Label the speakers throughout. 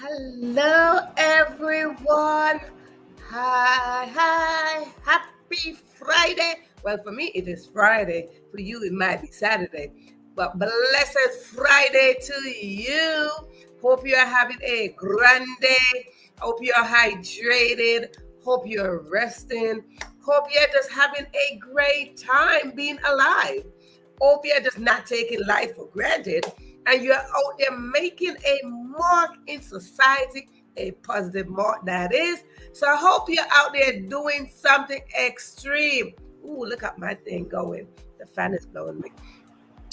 Speaker 1: Hello, everyone. Hi. Happy Friday. Well, for me, it is Friday. For you, it might be Saturday. But blessed Friday to you. Hope you are having a grand day. Hope you're hydrated. Hope you're resting. Hope you're just having a great time being alive. Hope you're just not taking life for granted and you're out there making a mark in society, a positive mark that is. So I hope you're out there doing something extreme. Ooh, look at my thing going. The fan is blowing me.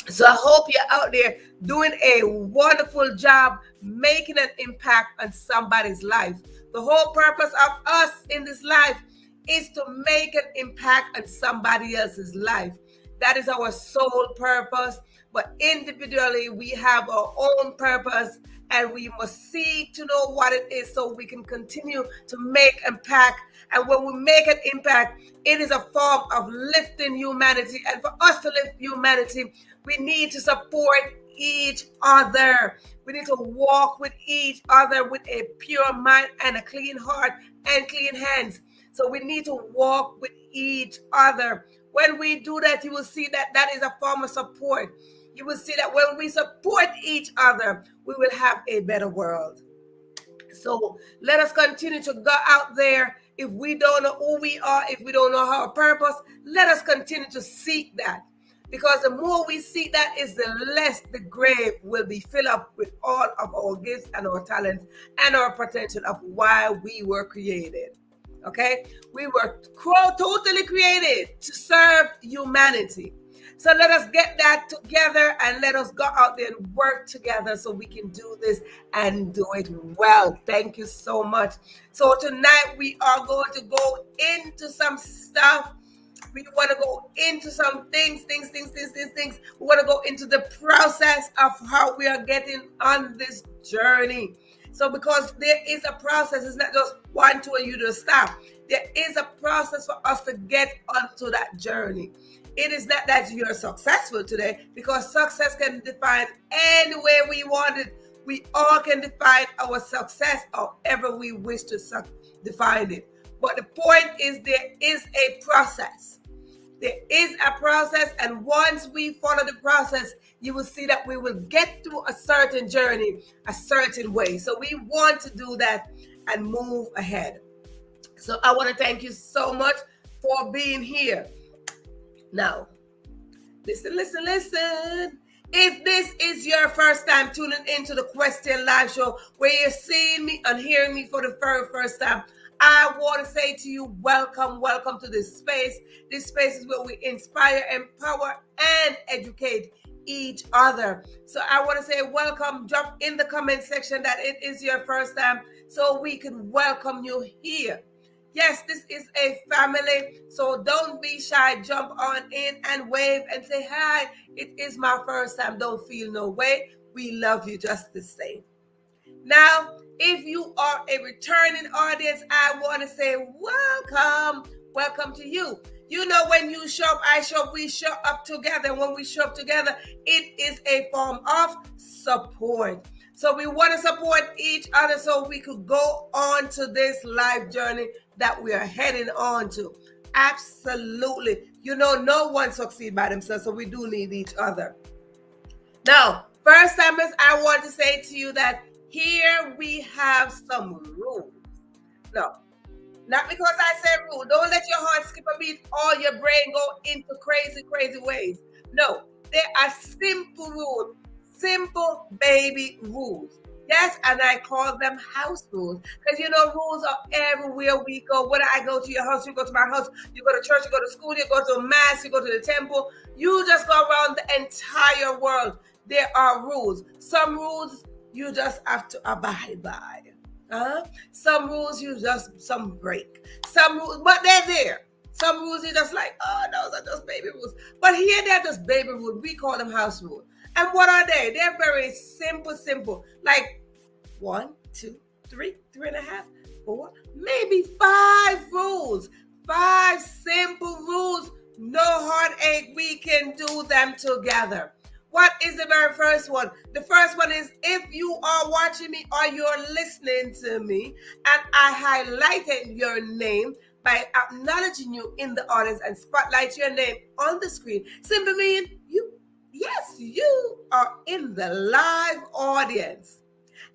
Speaker 1: So I hope you're out there doing a wonderful job making an impact on somebody's life. The whole purpose of us in this life is to make an impact on somebody else's life. That is our sole purpose. but individually we have our own purpose, and we must seek to know what it is so we can continue to make impact. And when we make an impact, it is a form of lifting humanity. And for us to lift humanity, we need to support each other. We need to walk with each other with a pure mind and a clean heart and clean hands. So we need to walk with each other. When we do that, you will see that that is a form of support. You will see that when we support each other, we will have a better world. So let us continue to go out there. If we don't know who we are, if we don't know our purpose, let us continue to seek that. Because the more we seek that, is the less the grave will be filled up with all of our gifts and our talents and our potential of why we were created. Okay? We were totally created to serve humanity. So let us get that together and let us go out there and work together so we can do this and do it well. Thank you so much. So tonight we are going to go into some stuff. We want to go into some things. We want to go into the process of how we are getting on this journey. So because there is a process, it's not just 1, 2, and you just stop. There is a process for us to get onto that journey. It is not that you're successful today, because success can define any way we want it. We all can define our success however we wish to define it. But the point is, there is a process. There is a process, and once we follow the process, you will see that we will get through a certain journey, a certain way. So we want to do that and move ahead. So I want to thank you so much for being here. Now, listen. If this is your first time tuning into the Question Live Show, where you're seeing me and hearing me for the very first time, I want to say to you, welcome to this space. This space is where we inspire, empower, and educate each other. So I want to say welcome. Drop in the comment section that it is your first time so we can welcome you here. Yes, this is a family, so don't be shy. Jump on in and wave and say, hi, it is my first time. Don't feel no way. We love you just the same. Now, if you are a returning audience, I want to say welcome to you. You know, when you show up, I show up, we show up together. When we show up together, it is a form of support. So we want to support each other so we could go on to this life journey that we are heading on to. Absolutely. You know, no one succeeds by themselves, so we do need each other. Now, first timers, I want to say to you that here we have some rules. No, not because I said rule. Don't let your heart skip a beat or your brain go into crazy ways. No, there are simple rules. Simple baby rules. Yes, and I call them house rules. Because you know, rules are everywhere we go. Whether I go to your house, you go to my house, you go to church, you go to school, you go to mass, you go to the temple. You just go around the entire world. There are rules. Some rules you just have to abide by. Some rules you just break. Some rules, but they're there. Some rules you're just like, oh, those are just baby rules. But here they're just baby rules. We call them house rules. And what are they? They're very simple. Like 1, 2, 3, 3.5, 4, maybe 5 rules. 5 simple rules. No heartache. We can do them together. What is the very first one? The first one is, if you are watching me or you're listening to me and I highlighted your name by acknowledging you in the audience and spotlight your name on the screen, simply mean you are in the live audience.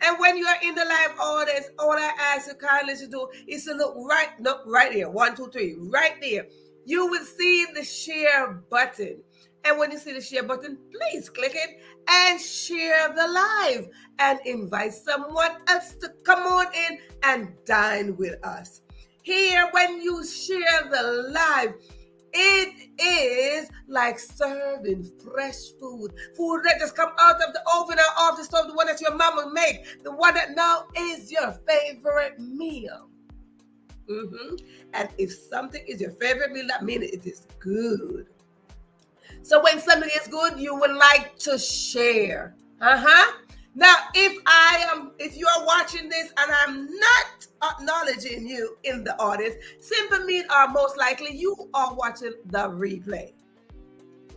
Speaker 1: And when you are in the live audience, all I ask you kindly to do is to look right there. 1, 2, 3, right there. You will see the share button. And when you see the share button, please click it and share the live and invite someone else to come on in and dine with us. Here, when you share the live, it is like serving fresh food that just come out of the oven or off the stove, the one that your mama make, the one that now is your favorite meal. And if something is your favorite meal, that means it is good. So when something is good, you would like to share. Now, if you are watching this and I'm not acknowledging you in the audience, simply mean most likely you are watching the replay.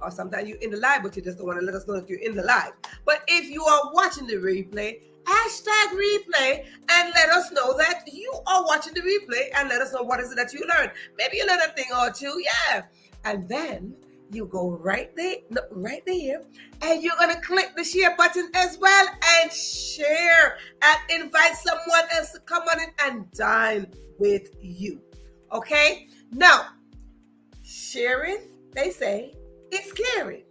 Speaker 1: Or sometimes you're in the live, but you just don't want to let us know that you're in the live. But if you are watching the replay, hashtag replay and let us know that you are watching the replay and let us know what is it that you learned. Maybe you learned a thing or two, yeah. And then you go right there, and you're gonna click the share button as well and share and invite someone else to come on in and dine with you. Okay? Now, sharing, they say, it's caring.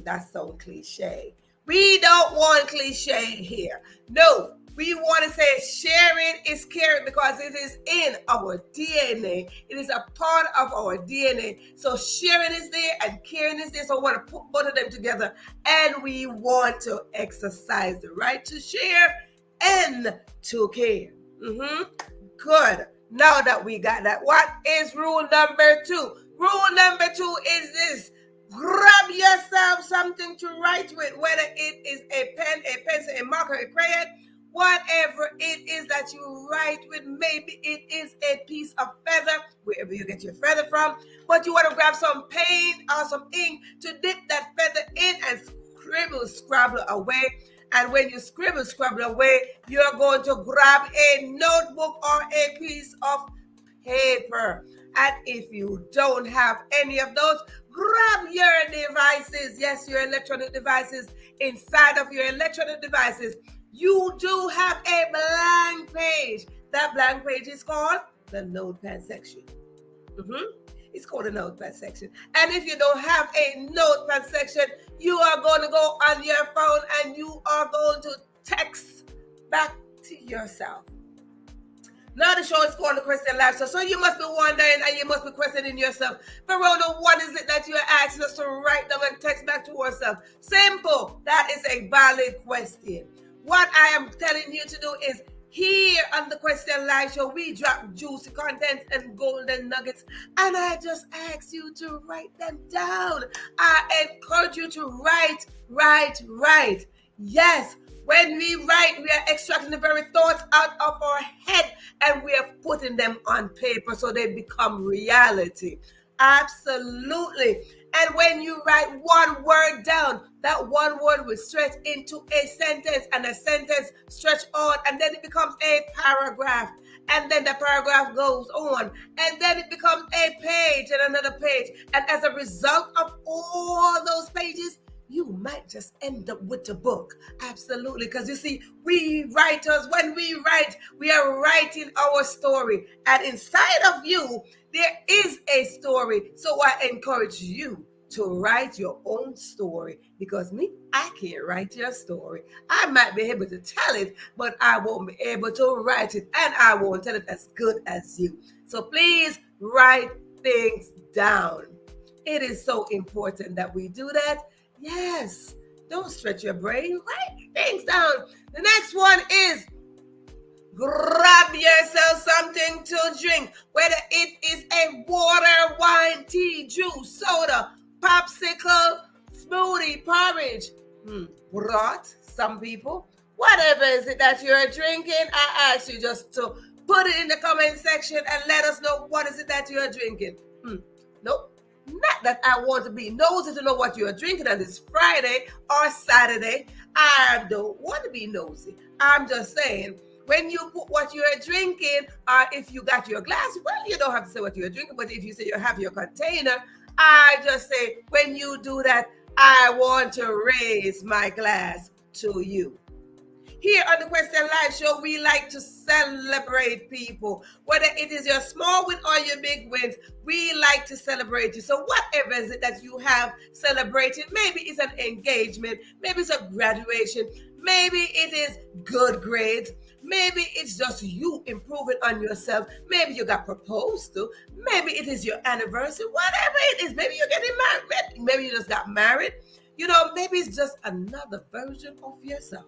Speaker 1: That's so cliche. We don't want cliche here. No, we want to say sharing is caring because it is in our DNA. It is a part of our DNA. So sharing is there and caring is there. So we want to put both of them together, and we want to exercise the right to share and to care. Good. Now that we got that, what is rule number 2? Rule number 2 is this. Grab yourself something to write with, whether it is a pen, a pencil, a marker, a crayon, whatever it is that you write with. Maybe it is a piece of feather, wherever you get your feather from, but you want to grab some paint or some ink to dip that feather in and scrabble away. And when you scrabble away, you're going to grab a notebook or a piece of paper. And if you don't have any of those, grab your devices. Yes, your electronic devices. Inside of your electronic devices, you do have a blank page. That blank page is called the notepad section. It's called a notepad section. And if you don't have a notepad section, you are going to go on your phone and you are going to text back to yourself. Now the show is called The Question Live Show. So you must be wondering and you must be questioning yourself. Verona, what is it that you're asking us to write down and text back to ourselves? Simple. That is a valid question. What I am telling you to do is here on The Question Live Show, we drop juicy contents and golden nuggets. And I just ask you to write them down. I encourage you to write. Yes. When we write, we are extracting the very thoughts out of our head and we are putting them on paper so they become reality. Absolutely. And when you write one word down, that one word will stretch into a sentence and a sentence stretch on, and then it becomes a paragraph. And then the paragraph goes on, and then it becomes a page and another page. And as a result of all those pages, you might just end up with a book. Absolutely. Because you see, we writers, when we write, we are writing our story. And inside of you, there is a story. So I encourage you to write your own story. Because me, I can't write your story. I might be able to tell it, but I won't be able to write it. And I won't tell it as good as you. So please write things down. It is so important that we do that. Yes, don't stretch your brain. Write things down. The next one is grab yourself something to drink, whether it is a water, wine, tea, juice, soda, popsicle, smoothie, porridge, broth, some people. Whatever is it that you're drinking, I ask you just to put it in the comment section and let us know what is it that you're drinking. Nope. Not that I want to be nosy to know what you're drinking on this Friday or Saturday. I don't want to be nosy. I'm just saying, when you put what you're drinking, or if you got your glass, well, you don't have to say what you're drinking, but if you say you have your container, I just say, when you do that, I want to raise my glass to you. Here on the Question Live Show, we like to celebrate people. Whether it is your small win or your big wins, we like to celebrate you. So whatever is it that you have celebrated, maybe it's an engagement, maybe it's a graduation, maybe it is good grades, maybe it's just you improving on yourself, maybe you got proposed to, maybe it is your anniversary, whatever it is, maybe you're getting married, maybe you just got married, maybe it's just another version of yourself.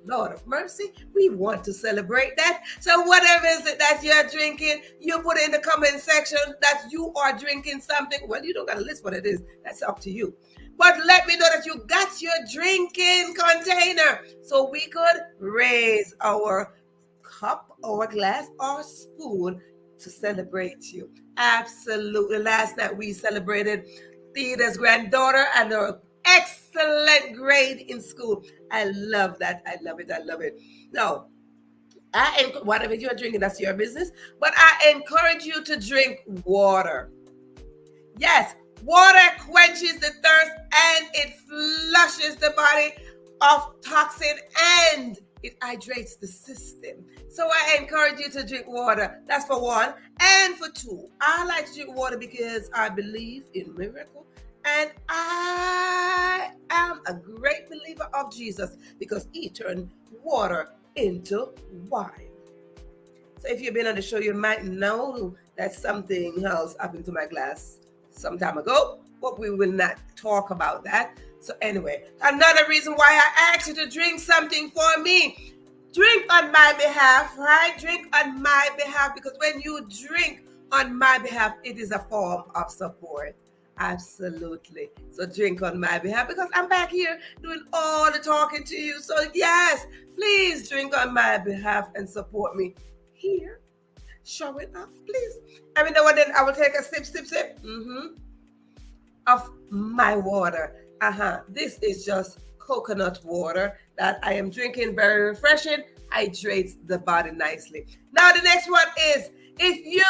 Speaker 1: Lord of mercy, we want to celebrate that. So whatever is it that you're drinking, you put it in the comment section that you are drinking something. Well, you don't got to list what it is. That's up to you. But let me know that you got your drinking container so we could raise our cup or glass or spoon to celebrate you. Absolutely. Last night we celebrated Thea's granddaughter and her excellent grade in school. I love that. I love it. I love it. Now, whatever you're drinking, that's your business. But I encourage you to drink water. Yes, water quenches the thirst and it flushes the body of toxin and it hydrates the system. So I encourage you to drink water. That's for one. And for two, I like to drink water because I believe in miracle. And I am a great believer of Jesus because he turned water into wine. So if you've been on the show, you might know that something else happened to my glass some time ago, but we will not talk about that. So anyway, another reason why I asked you to drink something for me. Drink on my behalf, right? Drink on my behalf, because when you drink on my behalf, it is a form of support. Absolutely. So drink on my behalf because I'm back here doing all the talking to you. So yes, please drink on my behalf and support me here. Show it up, please. Every now and then I will take a sip of my water. This is just coconut water that I am drinking. Very refreshing, hydrates the body nicely. Now the next one is if you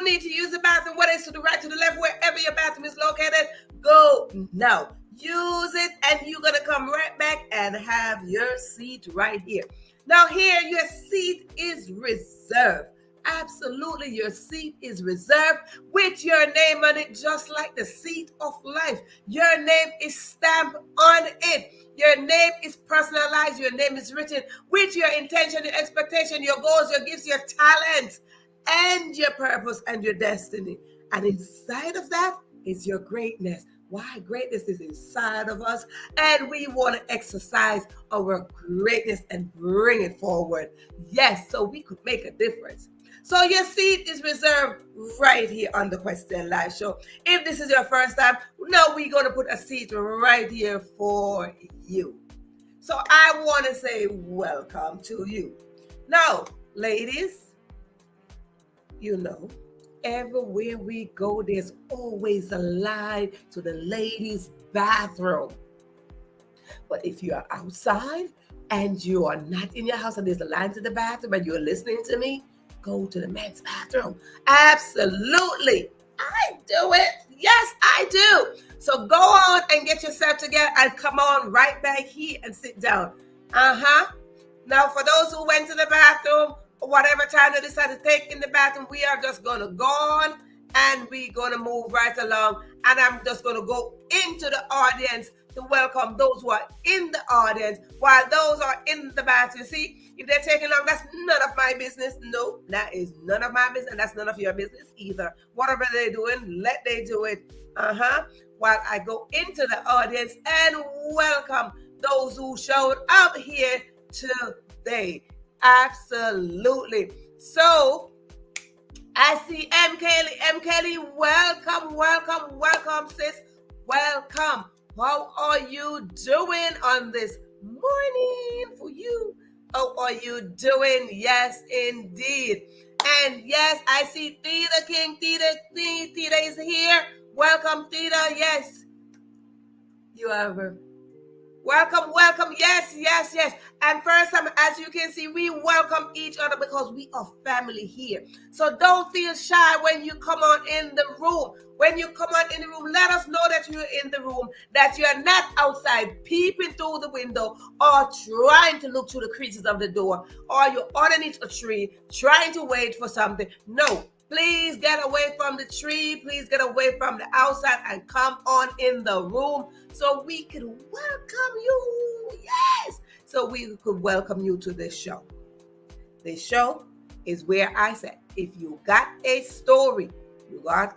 Speaker 1: need to use the bathroom, whether it's to the right, to the left, wherever your bathroom is located, go now. Use it and you're gonna come right back and have your seat right here. Now here, your seat is reserved. Absolutely, your seat is reserved with your name on it, just like the seat of life. Your name is stamped on it. Your name is personalized. Your name is written with your intention, your expectation, your goals, your gifts, your talents, and your purpose and your destiny. And inside of that is your greatness. Why? Greatness is inside of us, and we want to exercise our greatness and bring it forward. Yes, so we could make a difference. So your seat is reserved right here on the Question Live Show. If this is your first time, no, we're going to put a seat right here for you. So I want to say welcome to you. Now, ladies, you know, everywhere we go, there's always a line to the ladies' bathroom. But if you are outside and you are not in your house and there's a line to the bathroom and you're listening to me, go to the men's bathroom. Absolutely. I do it. Yes, I do. So go on and get yourself together and come on right back here and sit down. Now, for those who went to the bathroom, whatever time they decide to take in the bathroom, we are just going to go on and we're going to move right along. And I'm just going to go into the audience to welcome those who are in the audience while those are in the bathroom. See, if they're taking long, that's none of my business. No, that is none of my business. And that's none of your business either. Whatever they're doing, let they do it. While I go into the audience and welcome those who showed up here today. Absolutely. So I see M. Kelly. M. Kelly, welcome, sis. Welcome. How are you doing on this morning for you? How are you doing? Yes, indeed. And yes, I see Theta King. Theta is here. Welcome, Theta. Yes. You are welcome. Yes. And first time, as you can see, we welcome each other because we are family here. So don't feel shy when you come on in the room. When you come on in the room, let us know that you're in the room, that you're not outside peeping through the window or trying to look through the creases of the door, or you're underneath a tree trying to wait for something. No. Please get away from the tree. Please get away from the outside and come on in the room so we can welcome you. Yes. So we could welcome you to this show. This show is where I said, if you got a story, you got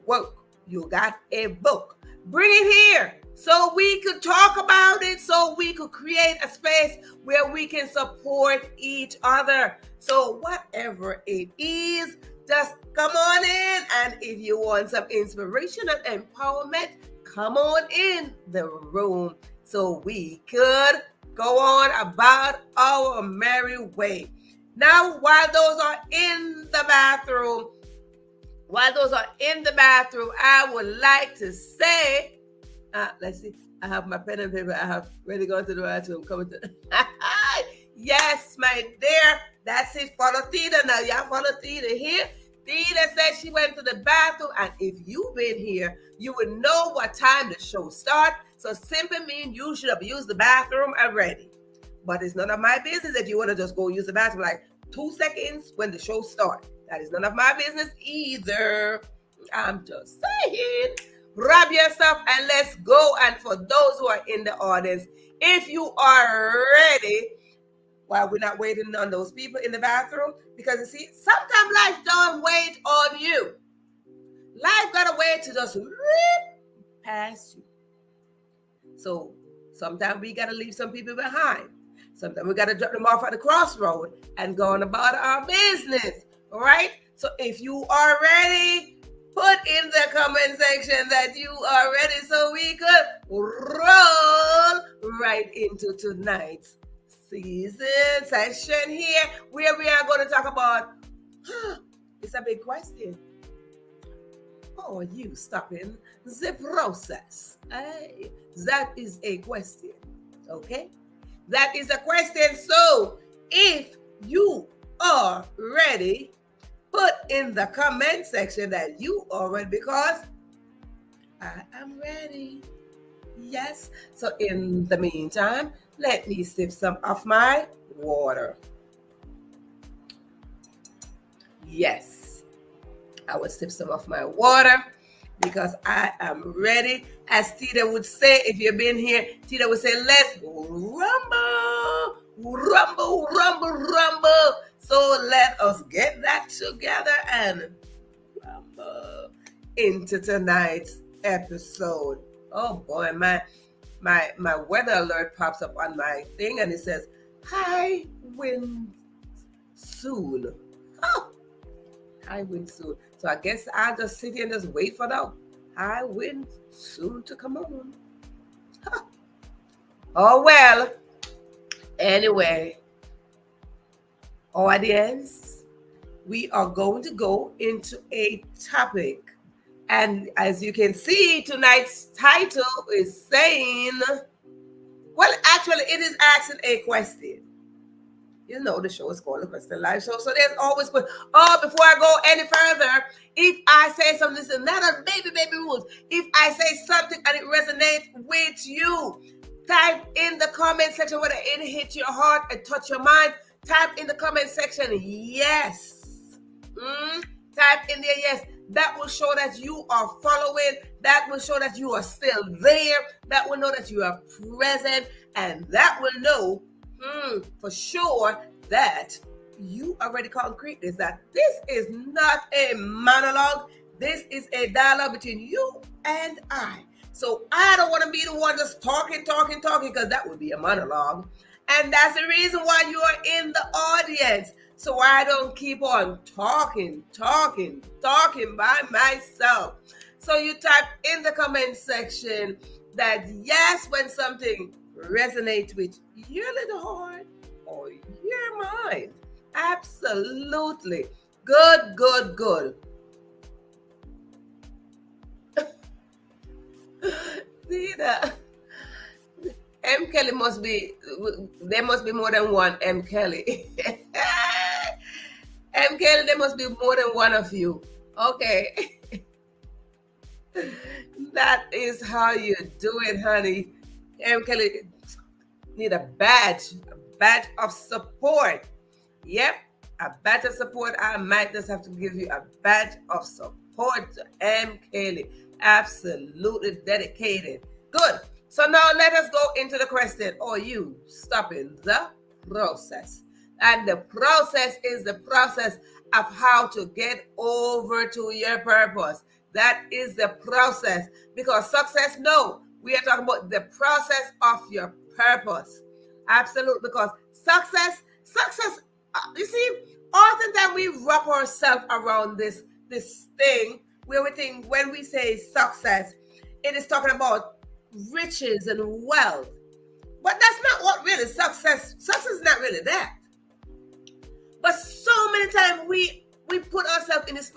Speaker 1: work, you got a book, bring it here so we could talk about it, so we could create a space where we can support each other. So whatever it is, just come on in. And if you want some inspiration and empowerment, come on in the room so we could go on about our merry way. Now, while those are in the bathroom, I would like to say, let's see, I have my pen and paper. I have ready to go to the bathroom. Coming to yes, my dear. That's it. Follow Tita now. Y'all follow Tita here. Tita said she went to the bathroom, and if you've been here, you would know what time the show starts. So simply means you should have used the bathroom already. But it's none of my business if you want to just go use the bathroom like 2 seconds when the show starts. That is none of my business either. I'm just saying. Grab yourself and let's go. And for those who are in the audience, if you are ready, while we're not waiting on those people in the bathroom, because you see, sometimes life don't wait on you. Life got a way to just rip past you. So sometimes we got to leave some people behind. Sometimes we got to drop them off at the crossroad and go on about our business. All right? So if you are ready, put in the comment section that you are ready so we could roll right into tonight's session here, where we are going to talk about, it's a big question. Are you stopping the process? Hey, that is a question. Okay? That is a question. So if you are ready, put in the comment section that you are ready, because I am ready. Yes. So in the meantime, let me sip some of my water. Yes. I will sip some of my water because I am ready. As Tita would say, if you've been here, Tita would say, let's rumble, rumble, rumble, rumble. So let us get that together and rumble into tonight's episode. Oh boy, my weather alert pops up on my thing and it says, high wind soon. Oh, high wind soon. So I guess I'll just sit here and just wait for the high wind soon to come on. Huh. Oh well. Anyway, audience, we are going to go into a topic. And as you can see, tonight's title is saying, well, actually, it is asking a question. You know, the show is called The Question Live Show. So there's always, before I go any further, if I say something, this is not a baby rules. If I say something and it resonates with you, type in the comment section whether it hit your heart and touch your mind. Type in the comment section, yes. Type in there, yes. That will show that you are following. That will show that you are still there. That will know that you are present. And that will know for sure that you already concrete this, that this is not a monologue. This is a dialogue between you and I. So I don't want to be the one just talking, because that would be a monologue. And that's the reason why you are in the audience. So I don't keep on talking by myself. So you type in the comment section that yes, when something resonates with your little heart or your mind. Absolutely. Good. Nina, M. Kelly there must be more than one M. Kelly. M. Kelly, there must be more than one of you. Okay. That is how you do it, honey. M. Kelly need a badge of support. Yep, a badge of support. I might just have to give you a badge of support to M. Kelly. Absolutely dedicated. Good. So now let us go into the question. Are you stopping the process? And the process is the process of how to get over to your purpose. That is the process. Because success, no. We are talking about the process of your purpose. Absolutely. Because success, you see, Oftentimes we wrap ourselves around this thing where we think when we say success, it is talking about riches and wealth. But that's not what really success is not really that. But so many times we put ourselves in this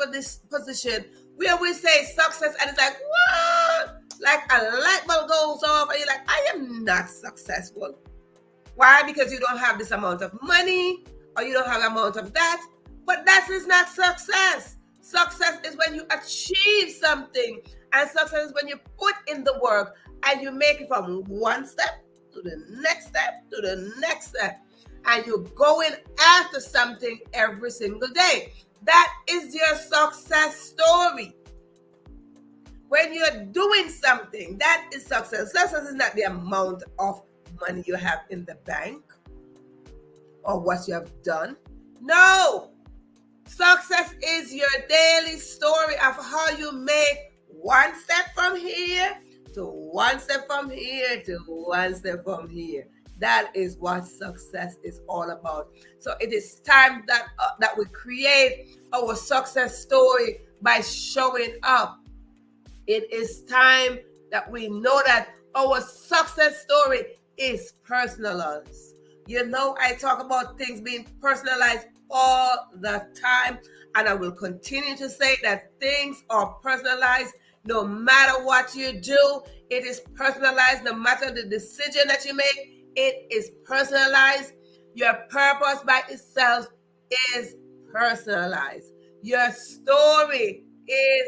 Speaker 1: position where we say success and it's like, what? Like a light bulb goes off and you're like, I am not successful. Why? Because you don't have this amount of money or you don't have an amount of that. But that is not success. Success is when you achieve something, and success is when you put in the work and you make it from one step to the next step to the next step, and you're going after something every single day. That is your success story. When you're doing something, that is success. Success is not the amount of money you have in the bank or what you have done. No. Success is your daily story of how you make one step from here to one step from here to one step from here. That is what success is all about. So it is time that we create our success story by showing up. It is time that we know that our success story is personalized. You know, I talk about things being personalized all the time, and I will continue to say that things are personalized. No matter what you do, it is personalized. No matter the decision that you make, it is personalized. Your purpose by itself is personalized. Your story is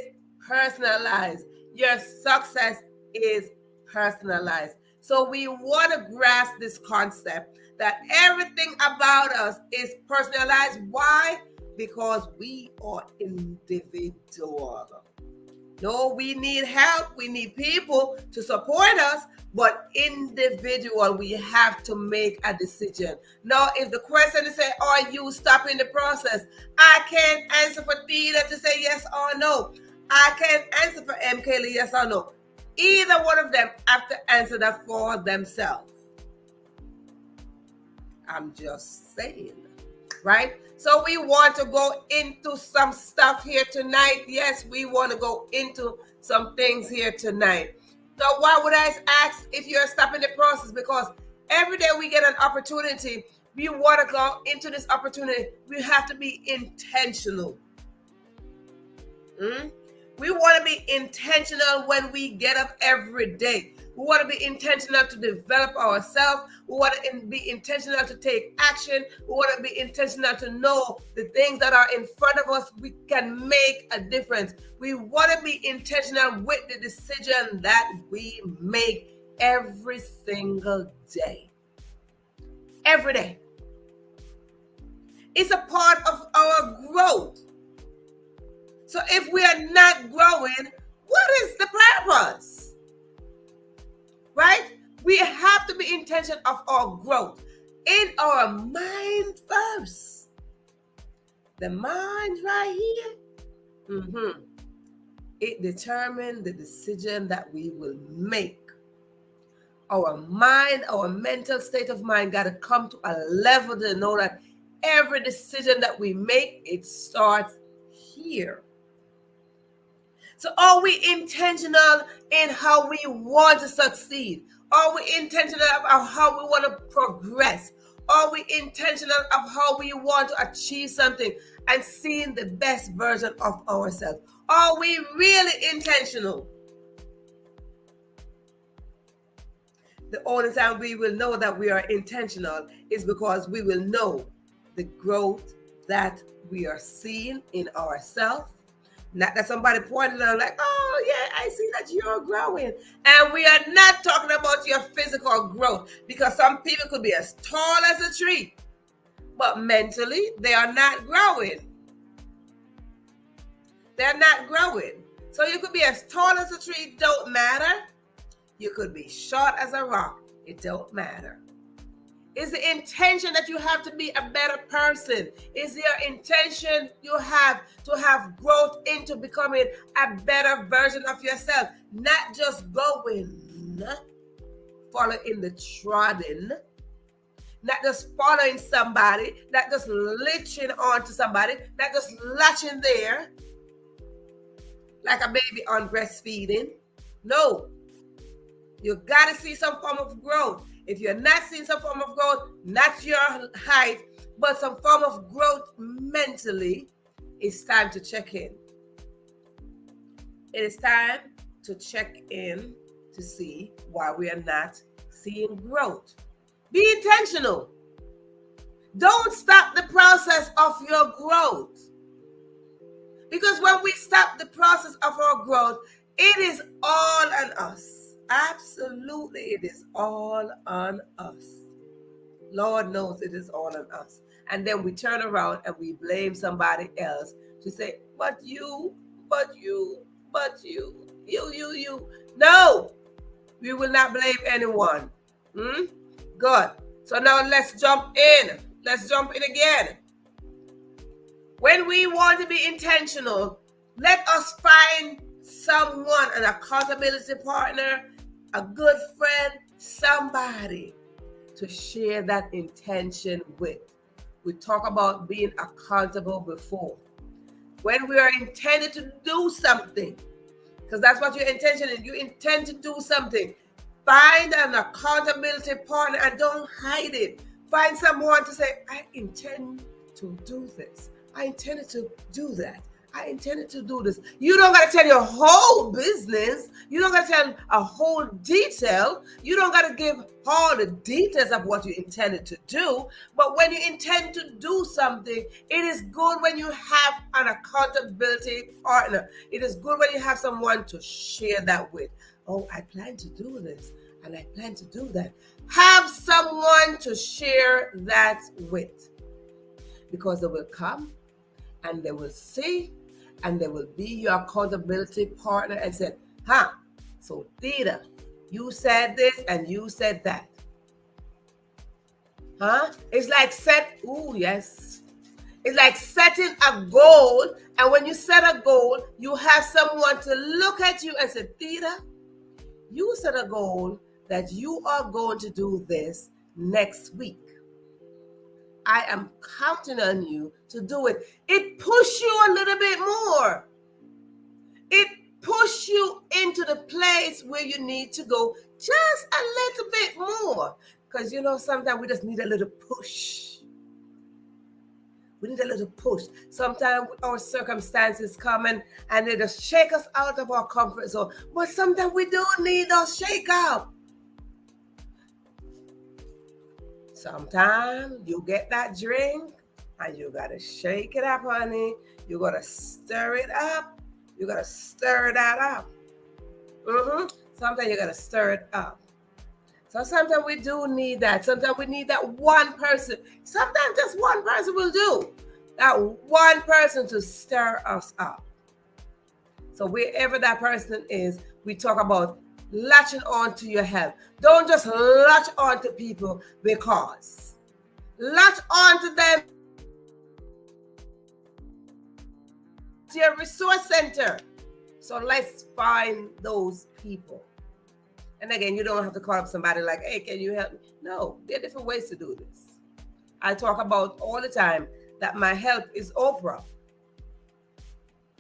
Speaker 1: personalized. Your success is personalized. So we want to grasp this concept that everything about us is personalized. Why? Because we are individual. No, we need help. We need people to support us, but individual, we have to make a decision. Now, if the question is, are you stopping the process? I can't answer for Tina to say yes or no. I can't answer for M. Kaylee, yes or no. Either one of them have to answer that for themselves. I'm just saying, right? So we want to go into some stuff here tonight. Yes, we want to go into some things here tonight. So why would I ask if you're stopping the process? Because every day we get an opportunity. We want to go into this opportunity. We have to be intentional. We want to be intentional when we get up every day. We want to be intentional to develop ourselves. We want to be intentional to take action. We want to be intentional to know the things that are in front of us. We can make a difference. We want to be intentional with the decision that we make every single day. Every day. It's a part of our growth. So if we are not growing, what is the purpose? Right? We have to be intentional of our growth in our mind first. The mind right here, it determines the decision that we will make. Our mind, our mental state of mind got to come to a level to know that every decision that we make, it starts here. So are we intentional in how we want to succeed? Are we intentional about how we want to progress? Are we intentional of how we want to achieve something and seeing the best version of ourselves? Are we really intentional? The only time we will know that we are intentional is because we will know the growth that we are seeing in ourselves. Not that somebody pointed out like, oh yeah, I see that you're growing. And we are not talking about your physical growth, because some people could be as tall as a tree, but mentally they are not growing. They're not growing. So you could be as tall as a tree, don't matter. You could be short as a rock, it don't matter. Is the intention that you have to be a better person? Is your intention you have to have growth into becoming a better version of yourself? Not just going, follow in the trodden. not just following somebody, not just latching on to somebody, not just latching there like a baby on breastfeeding. No, you got to see some form of growth. If you're not seeing some form of growth, not your height, but some form of growth mentally, it's time to check in. It is time to check in to see why we are not seeing growth. Be intentional. Don't stop the process of your growth. Because when we stop the process of our growth, it is all on us. Absolutely, it is all on us. Lord knows it is all on us. And then we turn around and we blame somebody else to say, but you. No, we will not blame anyone. Good. So now let's jump in. Let's jump in again. When we want to be intentional, let us find someone, an accountability partner, a good friend, somebody to share that intention with. We talk about being accountable before. When we are intended to do something, because that's what your intention is, you intend to do something, find an accountability partner and don't hide it. Find someone to say, I intend to do this. I intended to do that. I intended to do this. You don't got to tell your whole business. You don't got to tell a whole detail. You don't got to give all the details of what you intended to do. But when you intend to do something, it is good when you have an accountability partner. It is good when you have someone to share that with. Oh, I plan to do this and I plan to do that. Have someone to share that with, because they will come and they will see, and they will be your accountability partner and say, so Theta, you said this and you said that. It's like it's like setting a goal, and when you set a goal, you have someone to look at you and say, Theta, you set a goal that you are going to do this next week. I am counting on you to do it. It pushes you a little bit more. It pushes you into the place where you need to go just a little bit more. Because, sometimes we just need a little push. We need a little push. Sometimes our circumstances come and they just shake us out of our comfort zone. But sometimes we do need a shake out. Sometimes you get that drink and you got to shake it up, honey. You got to stir it up. You got to stir that up. Sometimes you got to stir it up. So sometimes we do need that. Sometimes we need that one person. Sometimes just one person will do. That one person to stir us up. So wherever that person is, we talk about latching on to your health. Don't just latch on to people because. Latch on to them. It's your resource center. So let's find those people. And again, you don't have to call up somebody like, hey, can you help me? No, there are different ways to do this. I talk about all the time that my help is Oprah.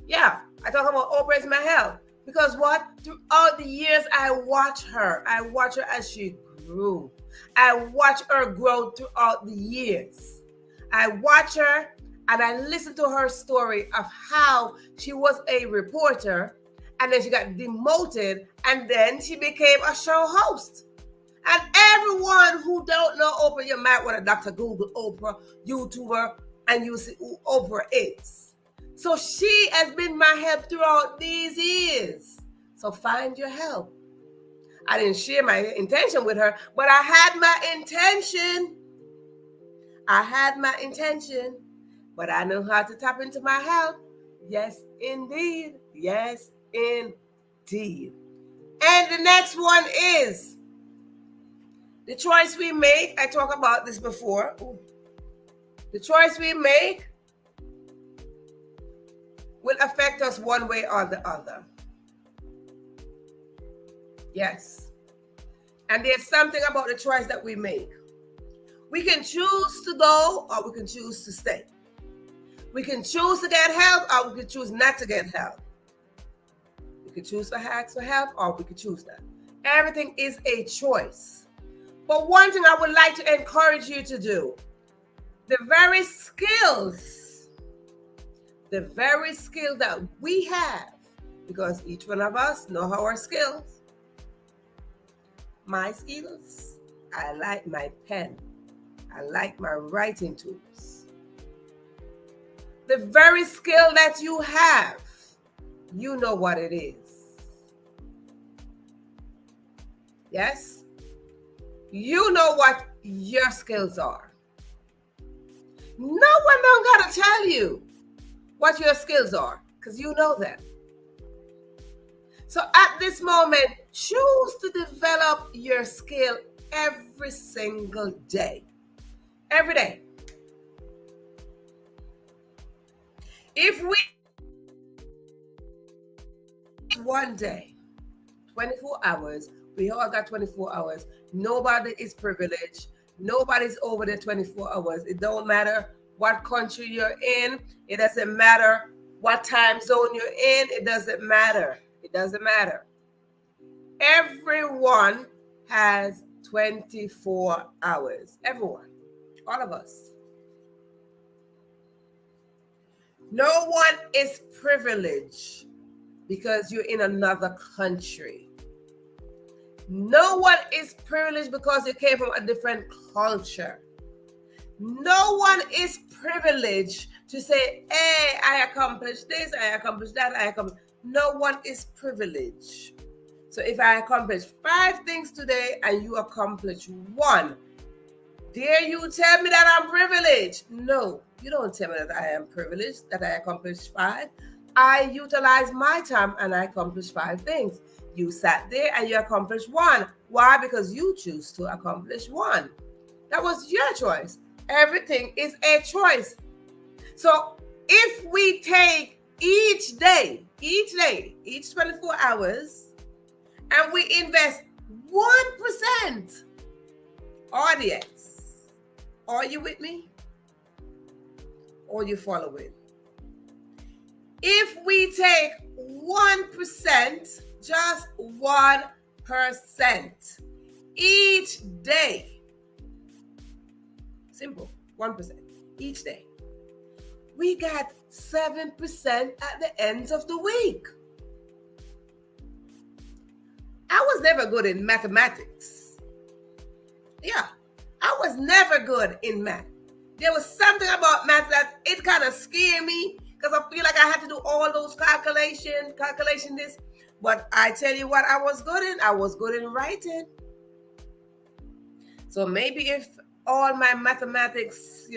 Speaker 1: Yeah, I talk about Oprah is my help. Because what? Throughout the years, I watch her. I watch her as she grew. I watch her grow throughout the years. I watch her and I listen to her story of how she was a reporter and then she got demoted and then she became a show host. And everyone who don't know Oprah, you might want to Dr. Google Oprah, YouTuber, and you see who Oprah is. So she has been my help throughout these years. So find your help. I didn't share my intention with her, but I had my intention. But I know how to tap into my help. Yes, indeed. Yes, indeed. And the next one is the choice we make. I talked about this before. The choice we make will affect us one way or the other. Yes. And there's something about the choice that we make. We can choose to go or we can choose to stay. We can choose to get help or we can choose not to get help. We can choose to ask for help or we can choose not. Everything is a choice. But one thing I would like to encourage you to do, the very skills that we have, because each one of us know our skills. My skills, I like my pen. I like my writing tools. The very skill that you have, you know what it is. Yes? You know what your skills are. No one don't gotta tell you what your skills are, because you know them. So at this moment, choose to develop your skill every single day. Every day. If we one day, 24 hours, we all got 24 hours. Nobody is privileged. Nobody's over the 24 hours. It don't matter what country you're in. It doesn't matter what time zone you're in. It doesn't matter. It doesn't matter. Everyone has 24 hours. Everyone. All of us. No one is privileged because you're in another country. No one is privileged because you came from a different culture. No one is privileged to say, hey, I accomplished this, I accomplished that, I accomplished. No one is privileged. So if I accomplish 5 things today and you accomplish 1, dare you tell me that I'm privileged? No, you don't tell me that I am privileged, that I accomplished 5. I utilize my time and I accomplished 5 things. You sat there and you accomplished 1. Why? Because you choose to accomplish 1. That was your choice. Everything is a choice. So if we take each day, each 24 hours, and we invest 1%, audience, are you with me? Or you following? If we take 1%, just 1% each day, simple, 1% each day, we got 7% at the end of the week. I was never good in mathematics. Yeah, I was never good in math. There was something about math that it kind of scared me because I feel like I had to do all those calculation this. But I tell you what I was good in. I was good in writing. So maybe if all my mathematics,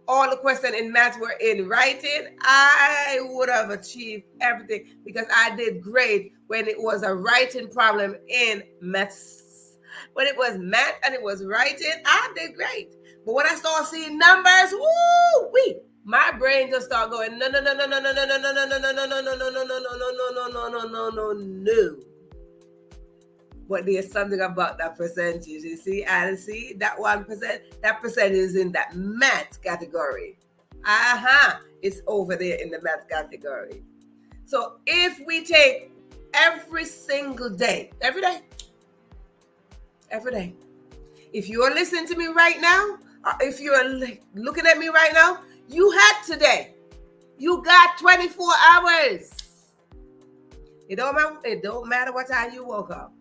Speaker 1: all the questions in math were in writing, I would have achieved everything because I did great when it was a writing problem in maths. When it was math and it was writing, I did great. But when I started seeing numbers, woo-wee, my brain just started going, no. But there's something about that percentage. You see, and see that 1%, that percentage is in that math category. It's over there in the math category. So if we take every single day, every day, if you are listening to me right now, or if you are looking at me right now, you had today. You got 24 hours. It don't matter what time you woke up.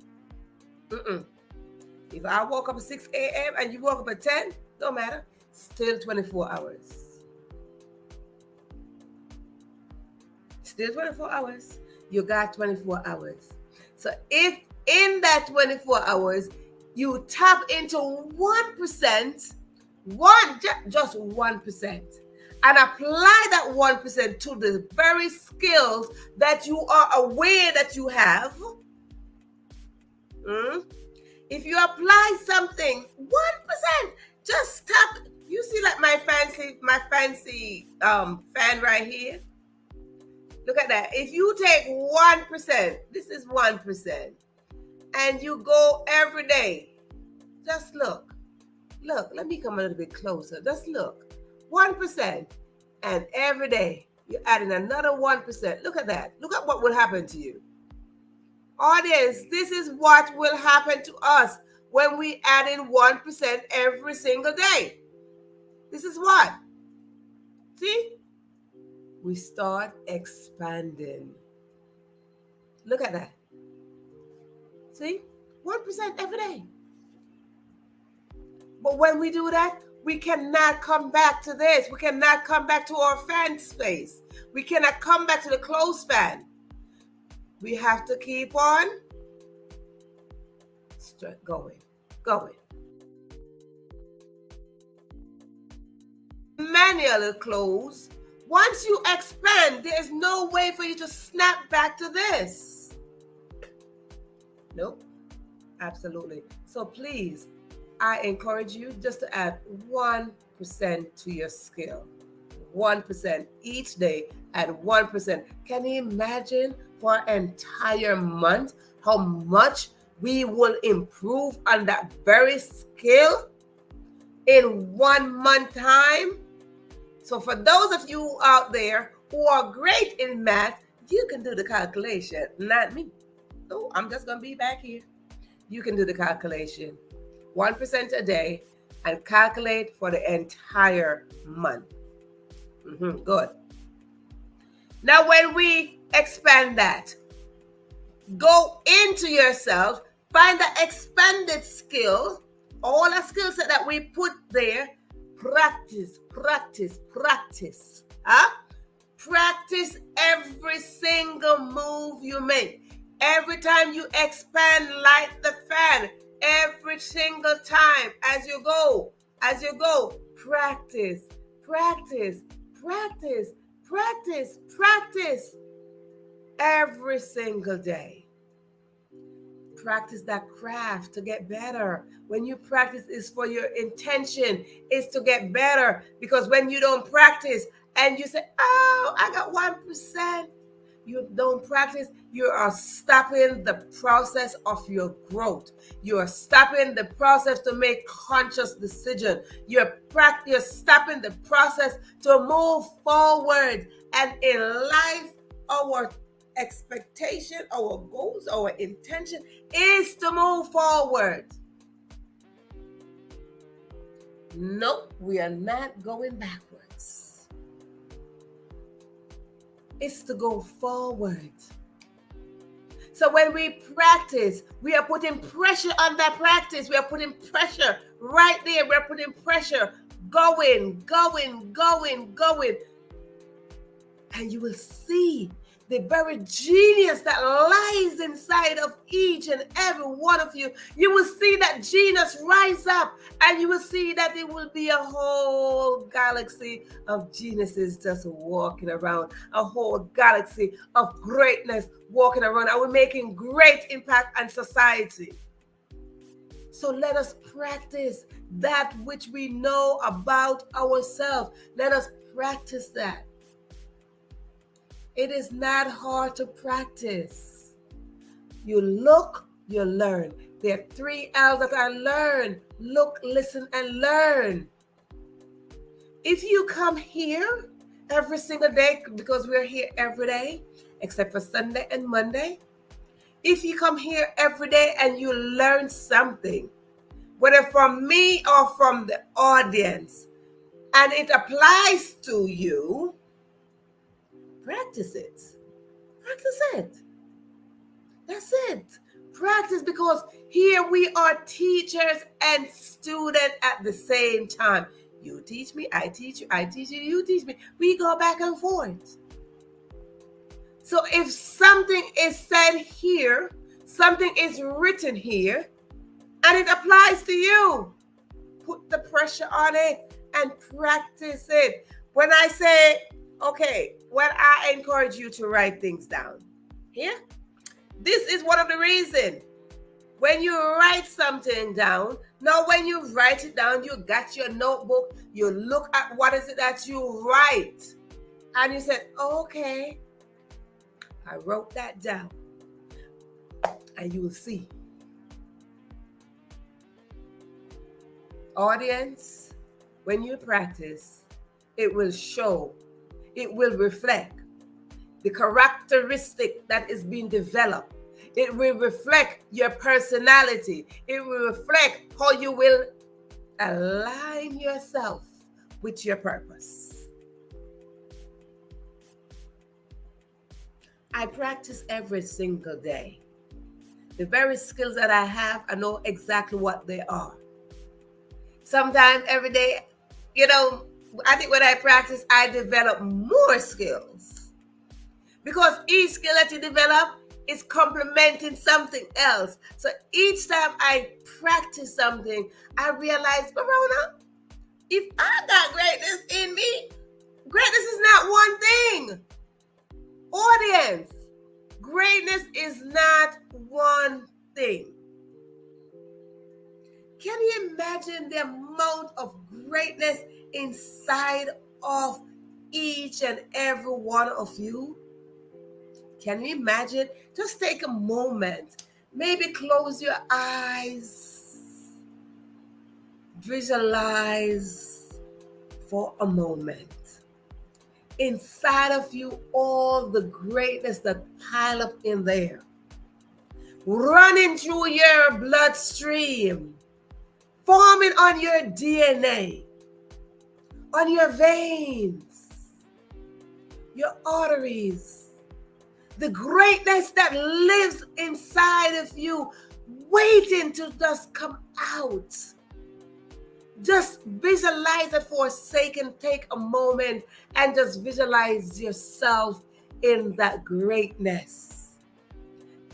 Speaker 1: If I woke up at 6 a.m. and you woke up at 10, don't matter. Still 24 hours. Still 24 hours. You got 24 hours. So if in that 24 hours, you tap into 1%, just 1%, and apply that 1% to the very skills that you are aware that you have. If you apply something, 1%, just tap. You see, like my fancy fan right here. Look at that. If you take 1%, this is 1%, and you go every day, just look. Look, let me come a little bit closer. Just look. 1%. And every day you're adding another 1%. Look at that. Look at what will happen to you. Audience, this is what will happen to us when we add in 1% every single day. This is what? See? We start expanding. Look at that. See? 1% every day. But when we do that, we cannot come back to this. We cannot come back to our fan space. We cannot come back to the closed fan. We have to keep on going. Manual close. Once you expand, there's no way for you to snap back to this. Nope, absolutely. So please, I encourage you just to add 1% to your skill. 1% each day, add 1%. Can you imagine for an entire month how much we will improve on that very skill in 1 month time? So for those of you out there who are great in math, you can do the calculation, not me. Oh, I'm just going to be back here. You can do the calculation. 1% a day and calculate for the entire month. Good. Now, when we expand that, go into yourself, find the expanded skill, all the skill set that we put there. Practice. Practice every single move you make. Every time you expand, light the fan. Every single time as you go. Practice. Every single day. Practice that craft to get better. When you practice, it's for your intention is to get better. Because when you don't practice and you say, oh, I got 1%, you don't practice, you are stopping the process of your growth. You are stopping the process to make conscious decision. You're stopping the process to move forward. And in life, our expectation, our goals, our intention is to move forward. Nope, we are not going backwards. It's to go forward. So when we practice, we are putting pressure on that practice. We are putting pressure right there. We're putting pressure going. And you will see the very genius that lies inside of each and every one of you. You will see that genius rise up, and you will see that it will be a whole galaxy of geniuses just walking around, a whole galaxy of greatness walking around, and we're making great impact on society. So let us practice that which we know about ourselves. Let us practice that. It is not hard to practice. You look, you learn. There are 3 L's that I learned. Look, listen, and learn. If you come here every single day, because we're here every day, except for Sunday and Monday, if you come here every day and you learn something, whether from me or from the audience, and it applies to you, practice it. That's it. Practice, because here we are teachers and students at the same time. You teach me, I teach you, you teach me. We go back and forth. So if something is said here, something is written here, and it applies to you, put the pressure on it and practice it. When I say, okay, when I encourage you to write things down here, this is one of the reasons. When you write something down, now when you write it down, you got your notebook, you look at what is it that you write, and you said, okay, I wrote that down. And you will see Audience, when you practice, it will show, it will reflect the characteristic that is being developed. It will reflect your personality. It will reflect how you will align yourself with your purpose. I practice every single day. The very skills that I have, I know exactly what they are. Sometimes every day, I think when I practice, I develop more skills. Because each skill that you develop is complementing something else. So each time I practice something, I realize, Verona, if I got greatness in me, greatness is not one thing. Audience, greatness is not one thing. Can you imagine the amount of greatness inside of each and every one of you? Can you imagine? Just take a moment. Maybe close your eyes. Visualize for a moment. Inside of you, all the greatness that pile up in there. Running through your bloodstream. Forming on your DNA. On your veins. Your arteries. The greatness that lives inside of you, waiting to just come out. Just visualize it for a second. Take a moment and just visualize yourself in that greatness.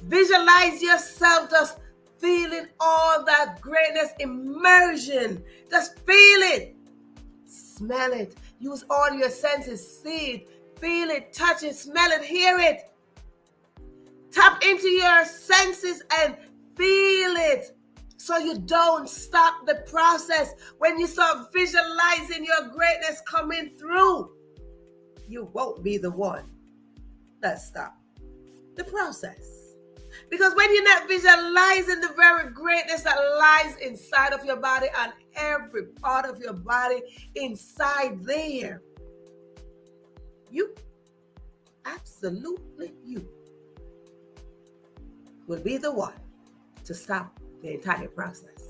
Speaker 1: Visualize yourself just feeling all that greatness, immersion. Just feel it. Smell it. Use all your senses. See it. Feel it. Touch it. Smell it. Hear it. Tap into your senses and feel it so you don't stop the process. When you start visualizing your greatness coming through, you won't be the one that stops the process. Because when you're not visualizing the very greatness that lies inside of your body and every part of your body inside there, you, absolutely you, will be the one to stop the entire process.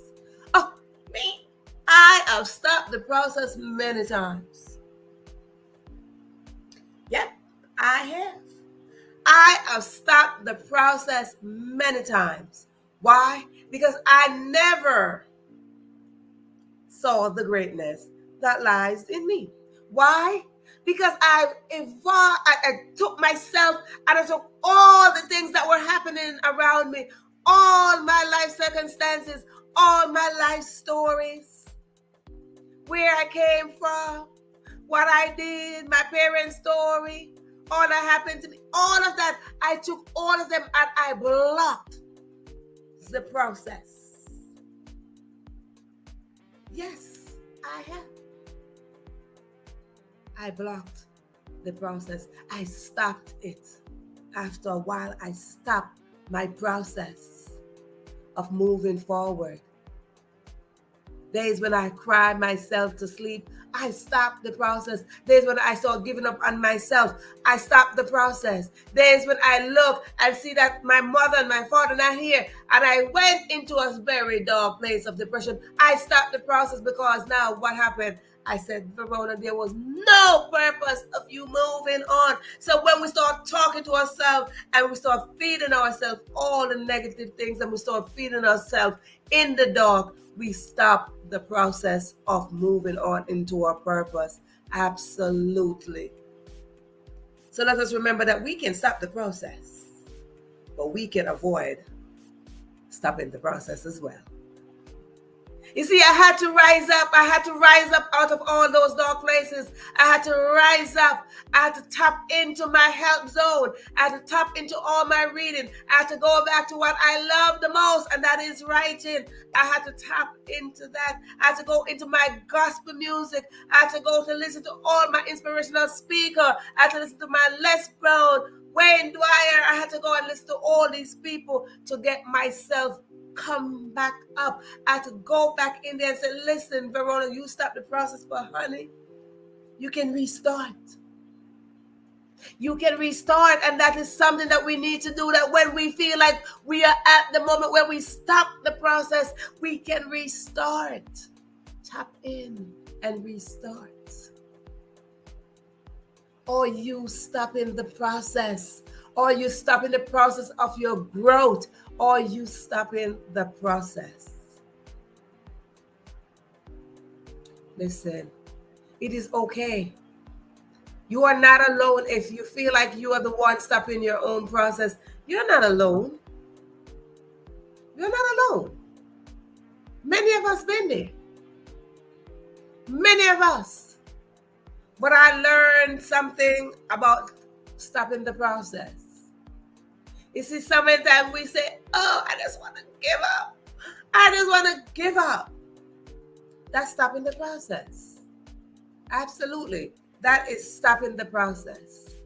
Speaker 1: Oh, me? I have stopped the process many times. Yep, I have. I have stopped the process many times. Why? Because I never saw the greatness that lies in me. Why? Because I took myself and I took all the things that were happening around me, all my life circumstances, all my life stories, where I came from, what I did, my parents' story, all that happened to me, all of that, I took all of them and I blocked the process. Yes, I have. I blocked the process. I stopped it. After a while, I stopped my process of moving forward. Days when I cried myself to sleep, I stopped the process. Days when I started giving up on myself, I stopped the process. Days when I look and see that my mother and my father are not here, and I went into a very dark place of depression, I stopped the process because now what happened? I said, Verona, there was no purpose of you moving on. So when we start talking to ourselves and we start feeding ourselves all the negative things and we start feeding ourselves in the dark, we stop the process of moving on into our purpose. Absolutely. So let us remember that we can stop the process, but we can avoid stopping the process as well. You see, I had to rise up. I had to rise up out of all those dark places. I had to rise up. I had to tap into my help zone. I had to tap into all my reading. I had to go back to what I love the most, and that is writing. I had to tap into that. I had to go into my gospel music. I had to go to listen to all my inspirational speaker. I had to listen to my Les Brown, Wayne Dwyer. I had to go and listen to all these people to get myself come back up. I had to go back in there and say, listen, Verona, you stop the process, but honey, you can restart. You can restart, and that is something that we need to do, that when we feel like we are at the moment where we stop the process, we can restart. Tap in and restart. Or you stop in the process, or you stop in the process of your growth, or you stop in the process. Listen, it is okay. You are not alone. If you feel like you are the one stopping your own process, you're not alone. You're not alone. Many of us been there. Many of us. But I learned something about stopping the process. You see, sometimes we say, oh, I just want to give up. I just want to give up. That's stopping the process. Absolutely. That is stopping the process.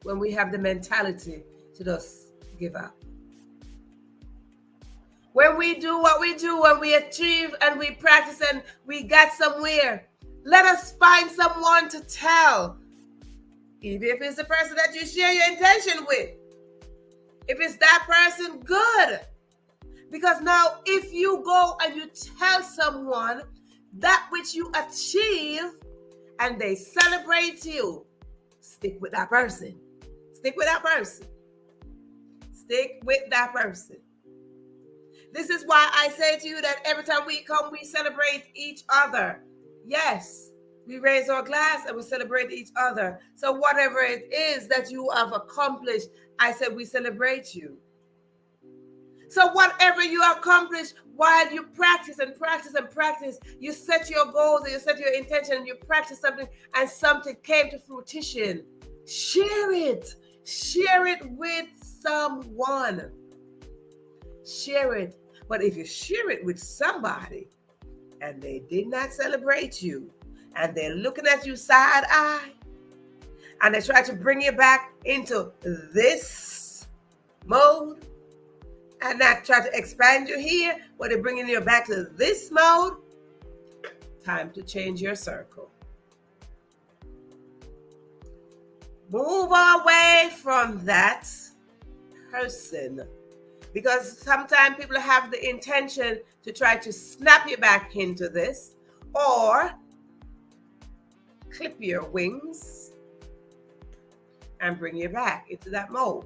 Speaker 1: When we have the mentality to just give up. When we do what we do, when we achieve and we practice and we got somewhere, let us find someone to tell. Even if it's the person that you share your intention with. If it's that person, good. Because now if you go and you tell someone that which you achieve and they celebrate you, stick with that person. Stick with that person. Stick with that person. This is why I say to you that every time we come, we celebrate each other. Yes, we raise our glass and we celebrate each other. So whatever it is that you have accomplished, I said we celebrate you. So whatever you accomplish while you practice and practice and practice, you set your goals and you set your intention and you practice something and something came to fruition. Share it. Share it with someone. Share it. But if you share it with somebody and they did not celebrate you and they're looking at you side eye and they try to bring you back into this mode, and not try to expand you here, but they're bringing you back to this mode, time to change your circle. Move away from that person. Because sometimes people have the intention to try to snap you back into this or clip your wings and bring you back into that mode.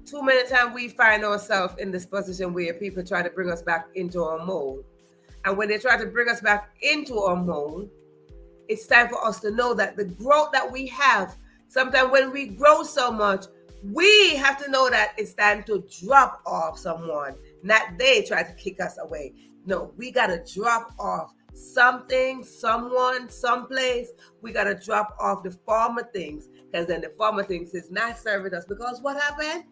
Speaker 1: Too many times we find ourselves in this position where people try to bring us back into our mold. And when they try to bring us back into our mold, it's time for us to know that the growth that we have, sometimes when we grow so much, we have to know that it's time to drop off someone, not they try to kick us away. No, we got to drop off something, someone, someplace. We got to drop off the former things, because then the former things is not serving us. Because what happened?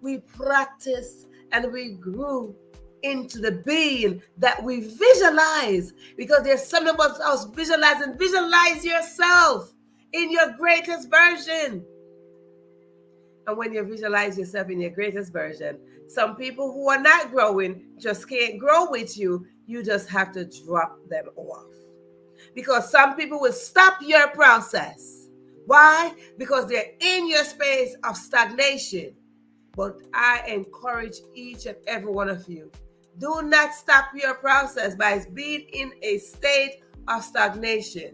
Speaker 1: We practiced and we grew into the being that we visualize, because there's something about us visualizing. Visualize yourself in your greatest version. And when you visualize yourself in your greatest version, some people who are not growing just can't grow with you. You just have to drop them off. Because some people will stop your process. Why? Because they're in your space of stagnation. But I encourage each and every one of you, do not stop your process by being in a state of stagnation.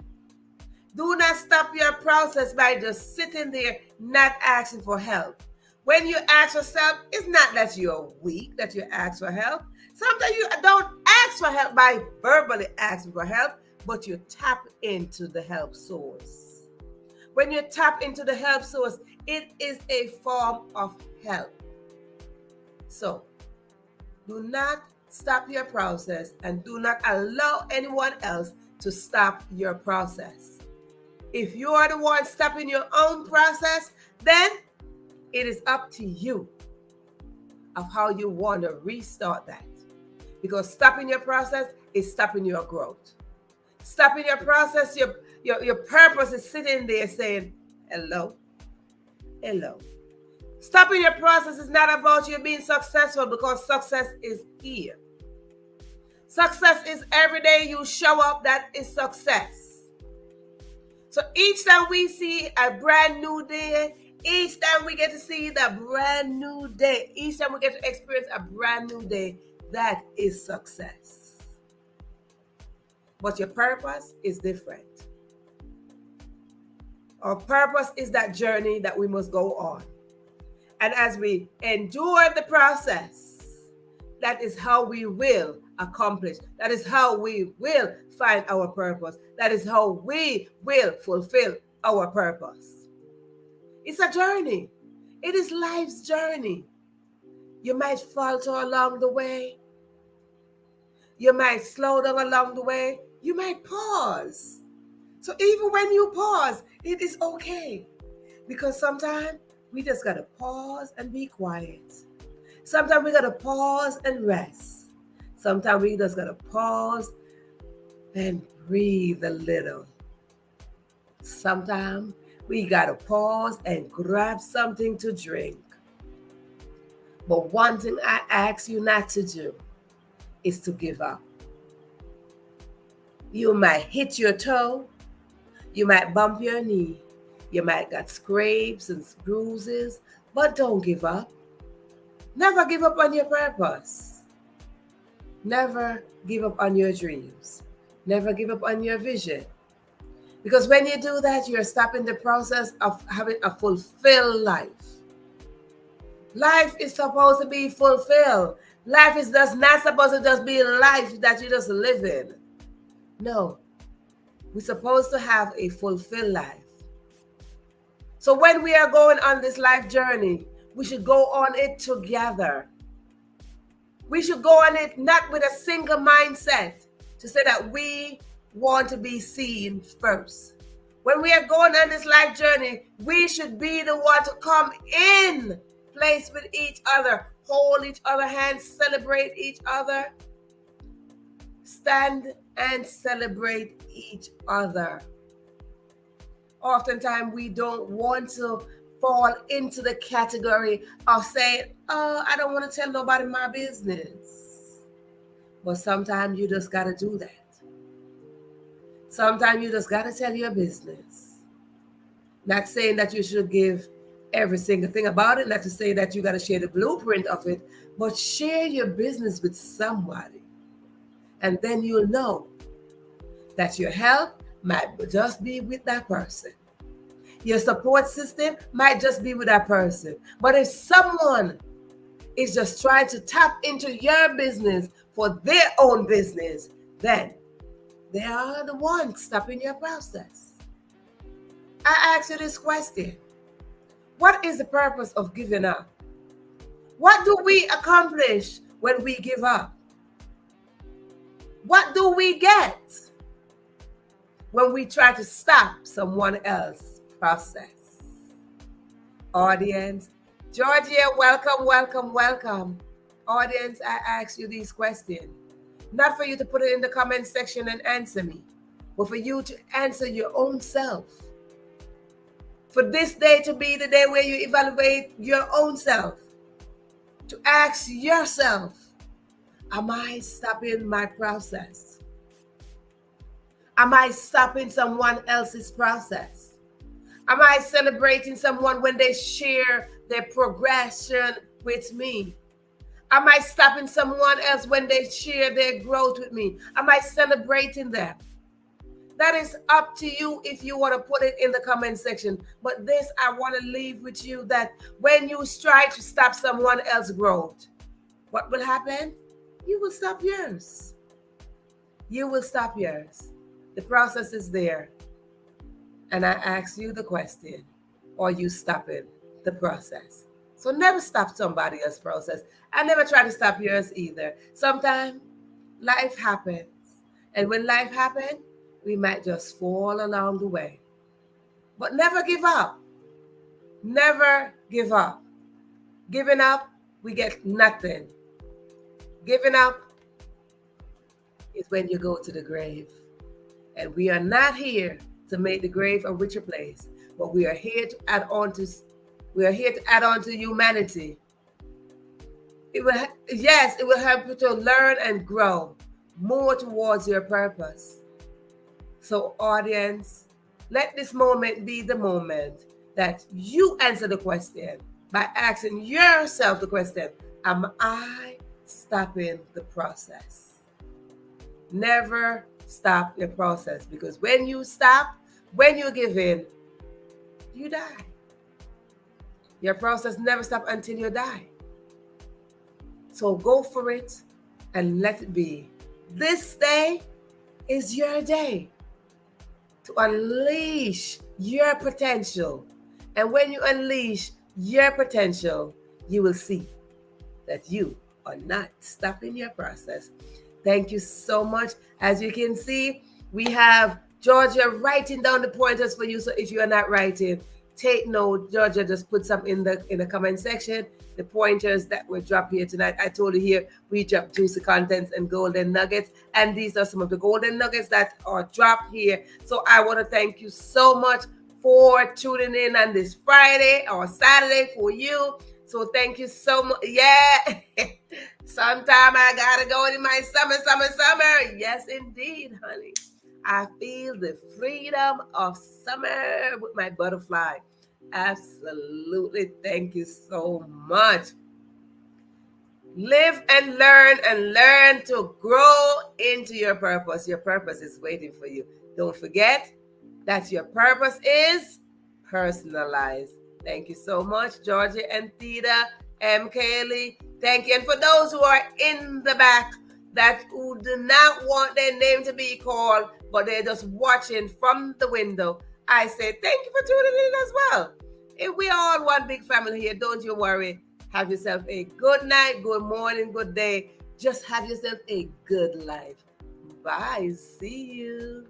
Speaker 1: Do not stop your process by just sitting there not asking for help. When you ask for help, it's not that you're weak, that you ask for help. Sometimes you don't ask for help by verbally asking for help, but you tap into the help source. When you tap into the help source, it is a form of help. So, do not stop your process and do not allow anyone else to stop your process. If you are the one stopping your own process, then it is up to you of how you want to restart that. Because stopping your process is stopping your growth. Stopping your process, your purpose is sitting there saying, hello, hello. Stopping your process is not about you being successful, because success is here. Success is every day you show up, that is success. So each time we see a brand new day, each time we get to see the brand new day, each time we get to experience a brand new day, that is success. But your purpose is different. Our purpose is that journey that we must go on. And as we endure the process, that is how we will accomplish. That is how we will find our purpose. That is how we will fulfill our purpose. It's a journey. It is life's journey. You might falter along the way. You might slow down along the way. You might pause. So even when you pause, it is okay. Because sometimes we just got to pause and be quiet. Sometimes we got to pause and rest. Sometimes we just got to pause and breathe a little. Sometimes we got to pause and grab something to drink. But one thing I ask you not to do is to give up. You might hit your toe. You might bump your knee. You might get scrapes and bruises, but don't give up. Never give up on your purpose. Never give up on your dreams. Never give up on your vision. Because when you do that, you're stopping the process of having a fulfilled life. Life is supposed to be fulfilled. Life is just not supposed to just be a life that you just live in. No. We're supposed to have a fulfilled life. So when we are going on this life journey, we should go on it together. We should go on it not with a single mindset to say that we want to be seen first. When we are going on this life journey, we should be the one to come in place with each other, hold each other hands, celebrate each other, stand and celebrate each other. Oftentimes, we don't want to fall into the category of saying, oh, I don't want to tell nobody my business. But sometimes you just got to do that. Sometimes you just got to tell your business. Not saying that you should give every single thing about it, not to say that you got to share the blueprint of it, but share your business with somebody. And then you'll know that your help might just be with that person. Your support system might just be with that person. But if someone is just trying to tap into your business for their own business, then they are the ones stopping your process. I ask you this question. What is the purpose of giving up? What do we accomplish when we give up? What do we get when we try to stop someone else's process? Audience, Georgia, welcome, welcome, welcome. Audience, I ask you these questions. Not for you to put it in the comment section and answer me, but for you to answer your own self. For this day to be the day where you evaluate your own self. To ask yourself, am I stopping my process? Am I stopping someone else's process? Am I celebrating someone when they share their progression with me? Am I stopping someone else when they share their growth with me? Am I celebrating them? That is up to you if you want to put it in the comment section. But this, I want to leave with you that when you try to stop someone else's growth, what will happen? You will stop yours. You will stop yours. The process is there. And I ask you the question, are you stopping the process? So never stop somebody else's process. I never try to stop yours either. Sometimes life happens. And when life happens, we might just fall along the way. But never give up. Never give up. Giving up, we get nothing. Giving up is when you go to the grave. And we are not here to make the grave a richer place, but we are here to add on to We are here to add on to humanity. It will, yes, it will help you to learn and grow more towards your purpose. So, audience, let this moment be the moment that you answer the question by asking yourself the question, am I stopping the process? Never stop your process, because when you stop, when you give in, you die. Your process never stops until you die. So go for it and let it be. This day is your day to unleash your potential. And when you unleash your potential, you will see that you are not stopping your process. Thank you so much. As you can see, we have Georgia writing down the pointers for you. So if you are not writing, take note. Georgia just put some in the comment section. The pointers that were dropped here tonight. I told you here we drop juicy contents and golden nuggets, and these are some of the golden nuggets that are dropped here. So I want to thank you so much for tuning in on this Friday or Saturday for you. So thank you so much. Yeah. Sometime I gotta go in my summer. Yes, indeed, honey. I feel the freedom of summer with my butterfly. Absolutely. Thank you so much. Live and learn to grow into your purpose. Your purpose is waiting for you. Don't forget that your purpose is personalized. Thank you so much, Georgia and Theta, M. Kaylee. Thank you. And for those who are in the back who do not want their name to be called, but they're just watching from the window, I say thank you for tuning in as well. If we are all one big family here, don't you worry. Have yourself a good night, good morning, good day. Just have yourself a good life. Bye. See you.